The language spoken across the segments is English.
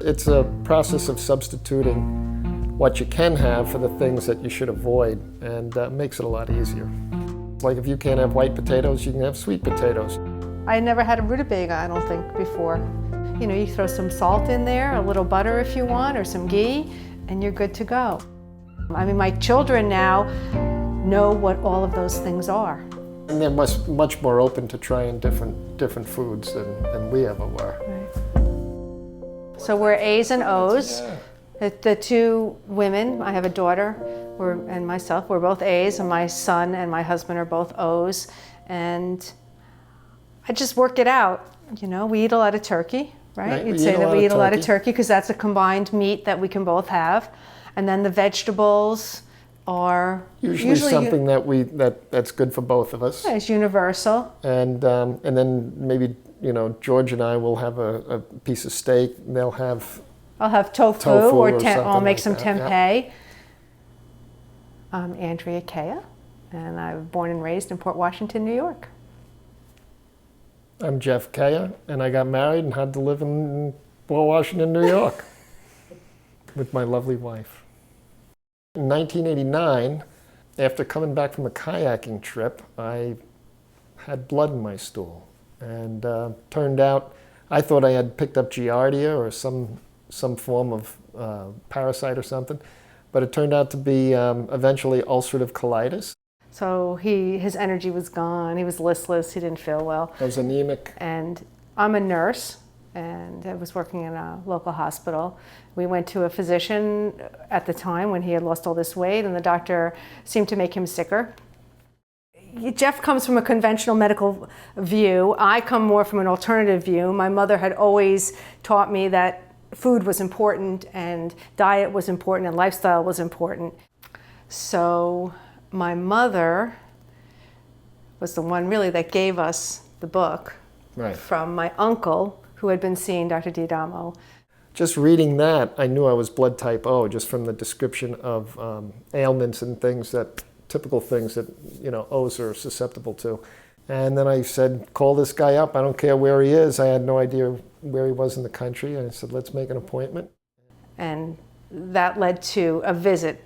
It's a process of substituting what you can have for the things that you should avoid, and makes it a lot easier. Like if you can't have white potatoes, you can have sweet potatoes. I never had a rutabaga, I don't think, before. You know, you throw some salt in there, a little butter if you want, or some ghee, and you're good to go. I mean, my children now know what all of those things are. And they're much more open to trying different foods than we ever were. Right. So we're A's and O's. Yeah. The two women, I have a daughter and myself, we're both A's, and my son and my husband are both O's. And I just work it out. You know, we eat a lot of turkey, right? You'd say that we eat a lot of turkey because that's a combined meat that we can both have. And then the vegetables are usually something that's good for both of us. Yeah, it's universal. And then maybe, you know, George and I will have a piece of steak. I'll have tofu or I'll make some tempeh. Yeah. I'm Andrea Cayea, and I was born and raised in Port Washington, New York. I'm Jeff Cayea, and I got married and had to live in Port Washington, New York with my lovely wife. In 1989, after coming back from a kayaking trip, I had blood in my stool. And turned out, I thought I had picked up Giardia or some form of parasite or something, but it turned out to be eventually ulcerative colitis. So his energy was gone, he was listless, he didn't feel well. I was anemic. And I'm a nurse, and I was working in a local hospital. We went to a physician at the time when he had lost all this weight, and the doctor seemed to make him sicker. Jeff comes from a conventional medical view. I come more from an alternative view. My mother had always taught me that food was important, and diet was important, and lifestyle was important. So my mother was the one really that gave us the book. Right. From my uncle, who had been seeing Dr. D'Adamo. Just reading that, I knew I was blood type O, just from the description of ailments and things typical things that, you know, O's are susceptible to. And then I said, call this guy up, I don't care where he is. I had no idea where he was in the country. And I said, let's make an appointment. And that led to a visit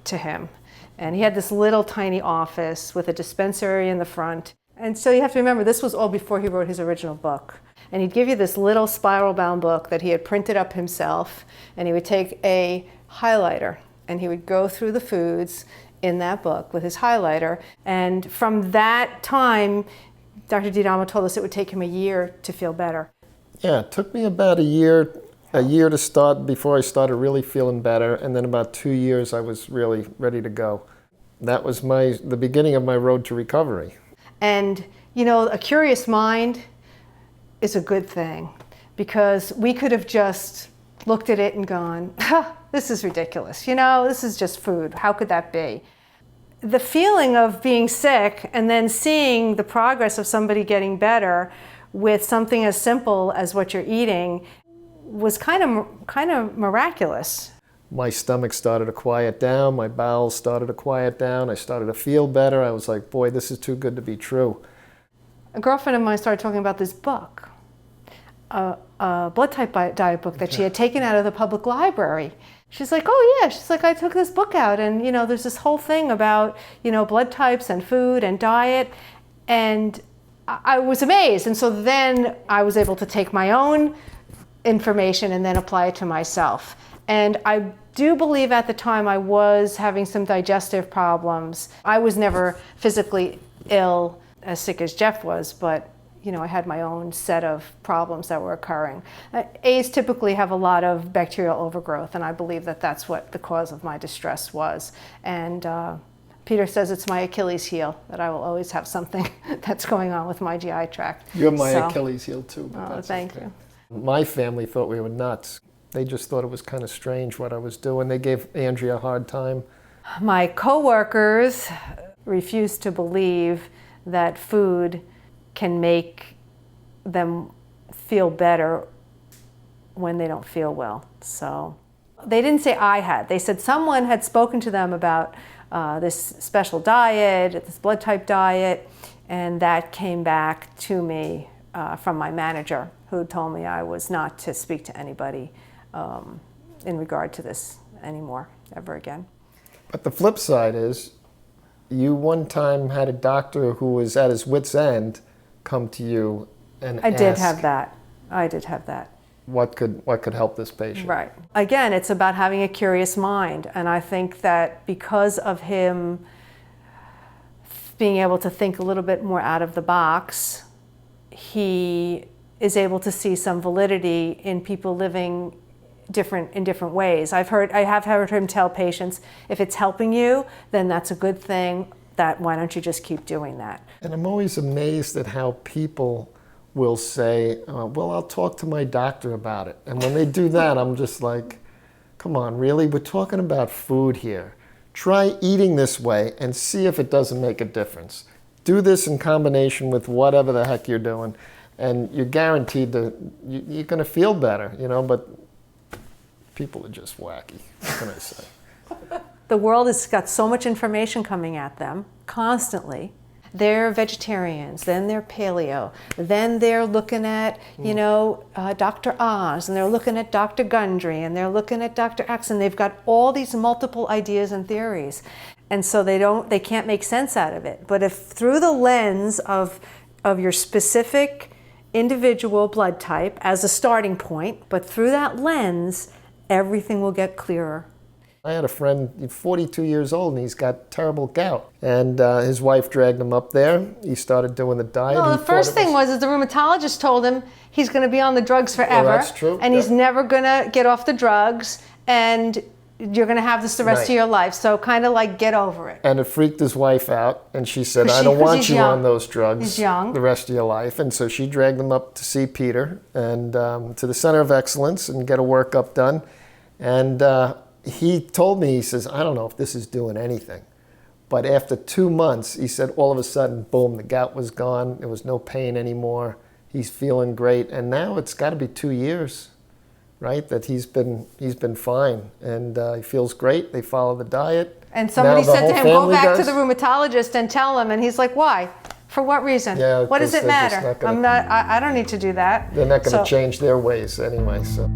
to him. And he had this little tiny office with a dispensary in the front. And so you have to remember, this was all before he wrote his original book. And he'd give you this little spiral-bound book that he had printed up himself, and he would take a highlighter, and he would go through the foods in that book with his highlighter. And from that time, Dr. D'Adamo told us it would take him a year to feel better. Yeah, it took me about a year to start before I started really feeling better, and then about 2 years I was really ready to go. That was the beginning of my road to recovery. And, you know, a curious mind is a good thing, because we could have just looked at it and gone, this is ridiculous, you know, this is just food, how could that be? The feeling of being sick and then seeing the progress of somebody getting better with something as simple as what you're eating was kind of miraculous. My stomach started to quiet down, my bowels started to quiet down, I started to feel better. I was like, boy, this is too good to be true. A girlfriend of mine started talking about this book, a blood type diet book that she had taken out of the public library. She's like, oh yeah, she's like, I took this book out, and you know, there's this whole thing about, you know, blood types and food and diet, and I was amazed. And so then I was able to take my own information and then apply it to myself. And I do believe at the time I was having some digestive problems. I was never physically ill, as sick as Jeff was, but you know, I had my own set of problems that were occurring. A's typically have a lot of bacterial overgrowth, and I believe that that's what the cause of my distress was. And Peter says it's my Achilles heel, that I will always have something that's going on with my GI tract. You're my Achilles heel too. Oh, thank you. My family thought we were nuts. They just thought it was kind of strange what I was doing. They gave Andrea a hard time. My coworkers refused to believe that food can make them feel better when they don't feel well. So they didn't say I had. They said someone had spoken to them about this special diet, this blood type diet, and that came back to me from my manager, who told me I was not to speak to anybody in regard to this anymore, ever again. But the flip side is, you one time had a doctor who was at his wit's end come to you and I ask, did have that. I did have that. what could help this patient? Right. Again, it's about having a curious mind. And I think that because of him being able to think a little bit more out of the box, he is able to see some validity in people living in different ways. I have heard him tell patients, if it's helping you, then that's a good thing. Why don't you just keep doing that? And I'm always amazed at how people will say, well, I'll talk to my doctor about it. And when they do that, I'm just like, come on, really? We're talking about food here. Try eating this way and see if it doesn't make a difference. Do this in combination with whatever the heck you're doing, and you're guaranteed you're going to feel better, but people are just wacky. What can I say? The world has got so much information coming at them constantly. They're vegetarians, then they're paleo, then they're looking at, Dr. Oz, and they're looking at Dr. Gundry, and they're looking at Dr. X, and they've got all these multiple ideas and theories. And so they can't make sense out of it. But if through the lens of your specific individual blood type as a starting point, but through that lens, everything will get clearer. I had a friend, he's 42 years old, and he's got terrible gout. And his wife dragged him up there. He started doing the diet. No, the first thing was the rheumatologist told him he's going to be on the drugs forever. Oh, that's true. And he's never going to get off the drugs, and you're going to have this the rest of your life. So kind of like get over it. And it freaked his wife out, and she said, I don't want you on those drugs the rest of your life. And so she dragged him up to see Peter and to the Center of Excellence and get a workup done. And he told me, he says, I don't know if this is doing anything. But after 2 months, he said, all of a sudden, boom, the gout was gone. There was no pain anymore. He's feeling great. And now it's got to be 2 years, right, that he's been fine. And he feels great. They follow the diet. And somebody said to him, go back to the rheumatologist and tell him. And he's like, why? For what reason? Yeah, what does it matter? I don't need to do that. They're not going to change their ways anyway. So.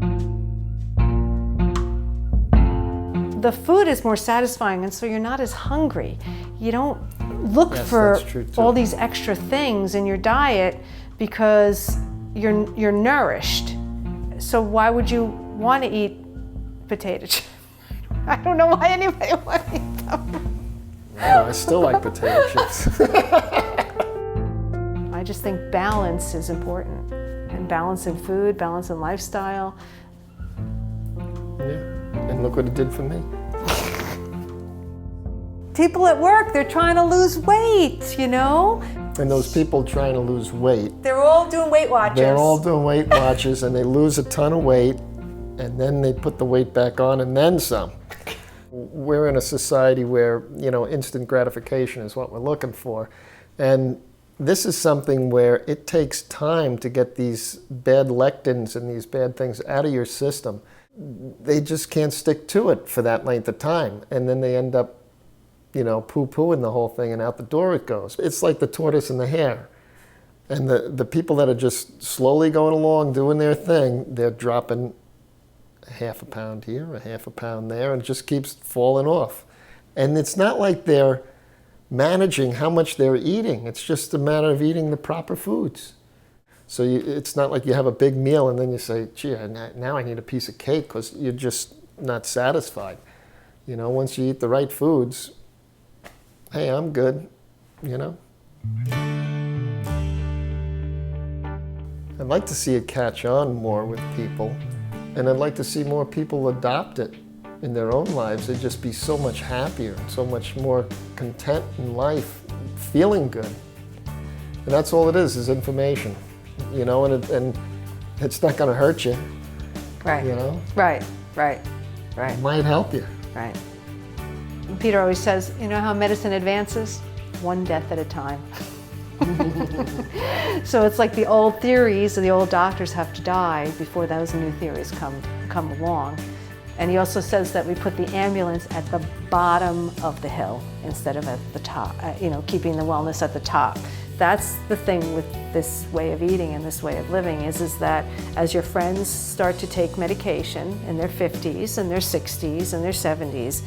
The food is more satisfying, and so you're not as hungry. You don't look for all these extra things in your diet because you're nourished. So why would you want to eat potato chips? I don't know why anybody would eat them. No, I still like potato chips. I just think balance is important, and balance in food, balance in lifestyle. Yeah. And look what it did for me. People at work, they're trying to lose weight, And those people trying to lose weight. They're all doing Weight Watchers. They're all doing Weight Watchers, and they lose a ton of weight, and then they put the weight back on, and then some. We're in a society where, instant gratification is what we're looking for. And this is something where it takes time to get these bad lectins and these bad things out of your system. They just can't stick to it for that length of time. And then they end up, poo-pooing the whole thing, and out the door it goes. It's like the tortoise and the hare. And the people that are just slowly going along, doing their thing, they're dropping half a pound here, a half a pound there, and it just keeps falling off. And it's not like they're managing how much they're eating. It's just a matter of eating the proper foods. So it's not like you have a big meal and then you say, gee, now I need a piece of cake, because you're just not satisfied. Once you eat the right foods, hey, I'm good, I'd like to see it catch on more with people, and I'd like to see more people adopt it in their own lives. They'd just be so much happier and so much more content in life, feeling good. And that's all it is information. And it's not going to hurt you. Right. Right. It might help you. Right. Peter always says, how medicine advances? One death at a time. So it's like the old theories, the old doctors have to die before those new theories come along. And he also says that we put the ambulance at the bottom of the hill instead of at the top, keeping the wellness at the top, That's the thing with this way of eating and this way of living is that as your friends start to take medication in their 50s and their 60s and their 70s,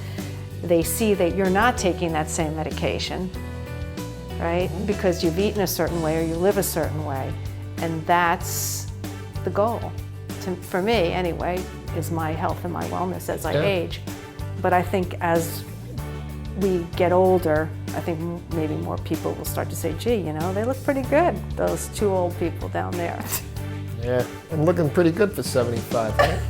they see that you're not taking that same medication, right? Because you've eaten a certain way or you live a certain way. And that's the goal, for me anyway, is my health and my wellness as I age. But I think as we get older, I think maybe more people will start to say, gee, you know, they look pretty good, those two old people down there. Yeah, I'm looking pretty good for 75, right?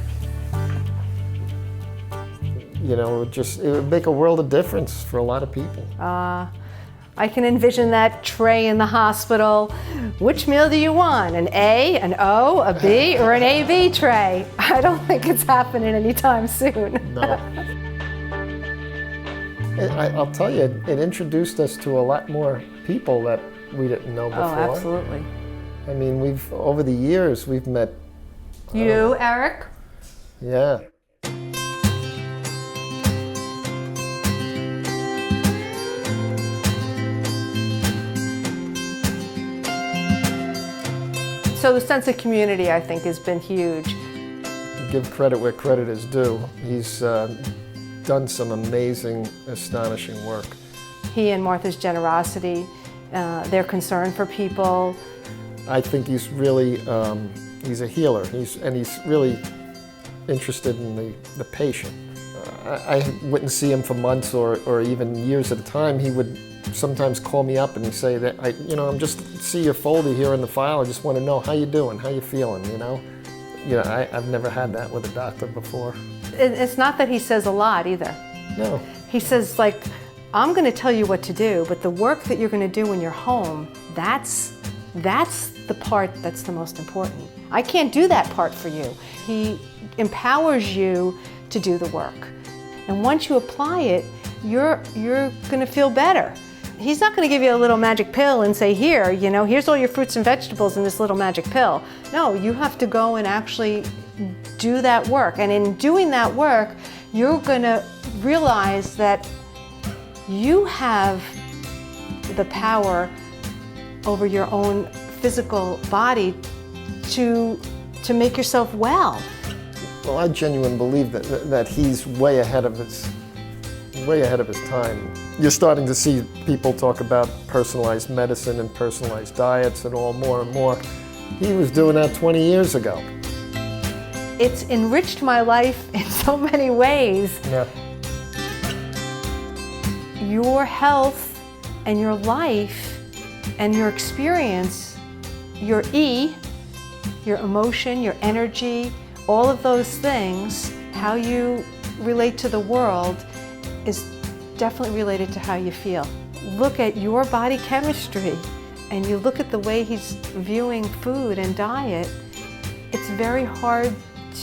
You know, it would make a world of difference for a lot of people. I can envision that tray in the hospital. Which meal do you want? An A, an O, a B, or an AB tray? I don't think it's happening anytime soon. No. I'll tell you, it introduced us to a lot more people that we didn't know before. Oh, absolutely. I mean, over the years, we've met... You, Eric? Yeah. So the sense of community, I think, has been huge. Give credit where credit is due. He's done some amazing, astonishing work. He and Martha's generosity, their concern for people. I think he's really, he's a healer. He's really interested in the patient. I wouldn't see him for months or even years at a time. He would sometimes call me up and he'd say that, I'm just see your folder here in the file. I just want to know how you doing, how you feeling, you know? I've never had that with a doctor before. It's not that he says a lot either. No. He says, like, I'm going to tell you what to do, but the work that you're going to do when you're home, that's the part that's the most important. I can't do that part for you. He empowers you to do the work. And once you apply it, you're going to feel better. He's not going to give you a little magic pill and say, here, here's all your fruits and vegetables in this little magic pill. No, you have to go and actually do that work. And in doing that work, you're going to realize that you have the power over your own physical body to make yourself well. Well, I genuinely believe that he's way ahead of his time. You're starting to see people talk about personalized medicine and personalized diets and all more and more. He was doing that 20 years ago. It's enriched my life in so many ways. Yeah. Your health and your life and your experience, your E, your emotion, your energy, all of those things, how you relate to the world is definitely related to how you feel. Look at your body chemistry and you look at the way he's viewing food and diet, it's very hard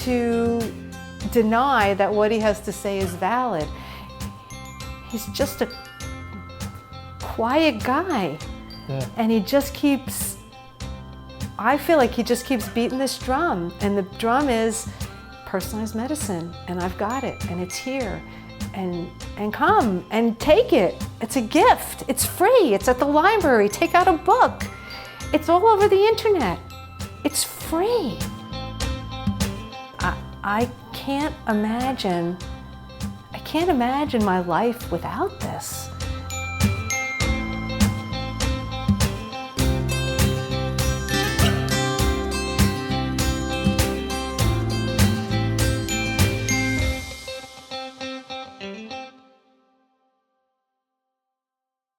to deny that what he has to say is valid. He's just a quiet guy. Yeah. And he just keeps, I feel like he just keeps beating this drum. And the drum is personalized medicine, and I've got it, and it's here. And come and take it. It's a gift. It's free. It's at the library. Take out a book. It's all over the internet. It's free. I can't imagine my life without this.